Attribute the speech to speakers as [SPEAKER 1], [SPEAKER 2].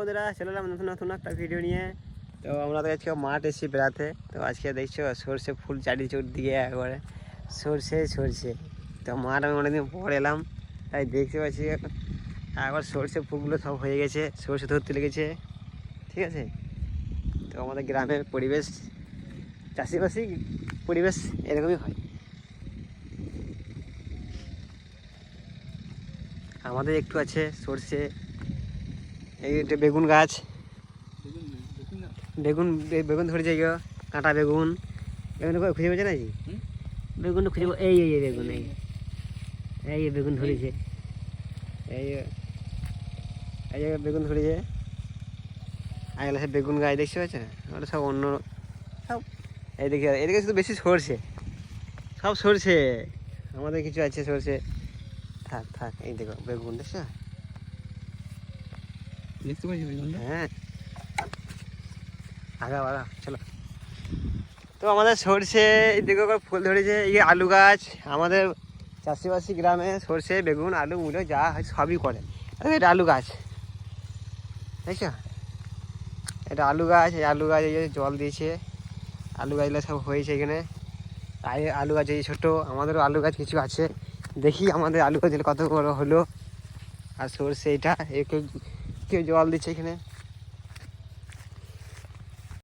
[SPEAKER 1] বন্ধুরা চলে এলাম নতুন নতুন একটা ভিডিও নিয়ে। তো আমরা তো আজকে মাঠ এসেছি বেড়াতে। তো আজকে দেখছো সর্ষে ফুল চারিদিকে একবারে সর্ষে সর্ষে। তো মাঠ আমি অনেকদিন পর এলাম, তাই দেখতে পাচ্ছি একবার সর্ষে ফুলগুলো সব হয়ে গেছে, সর্ষে ধরতে লেগেছে। ঠিক আছে, তো আমাদের গ্রামের পরিবেশ, চাষিবাসী পরিবেশ এরকমই হয়। আমাদের একটু আছে সর্ষে, এই বেগুন গাছ, বেগুন বেগুন ধরেছে, কাঁটা বেগুন। বেগুন খুঁজে পেয়েছে নাকি? বেগুন খুঁজে এই এই বেগুন, এই বেগুন ধরেছে, এই এই বেগুন ধরেছে। আর এগুলো সব বেগুন গাছ দেখতে পাচ্ছে, ওটা সব অন্য সব। এইদিকে এদিকে শুধু বেশি সরষে, সব সরষে। আমাদের কিছু আছে সরষে। থাক থাক, এই দেখো বেগুন দেখছো, দেখতে পাচ্ছি বেগুন। হ্যাঁ, আগা আগা চলো। তো আমাদের সরষে এদিকে ফুল ধরেছে, এই আলু গাছ। আমাদের চাষিবাসী গ্রামে সরষে বেগুন আলু মূলো যা হয় সবই করে। এটা আলু গাছ দেখছো, এটা আলু গাছ। এই আলু গাছ এই জল দিয়েছে, আলু গাছগুলো সব হয়েছে এখানে। আর আলু গাছ এই ছোটো, আমাদেরও আলু গাছ কিছু আছে। দেখি আমাদের আলু গাছ কত বড় হলো। আর সরষে এটা কেউ কেউ জল দিচ্ছে এখানে।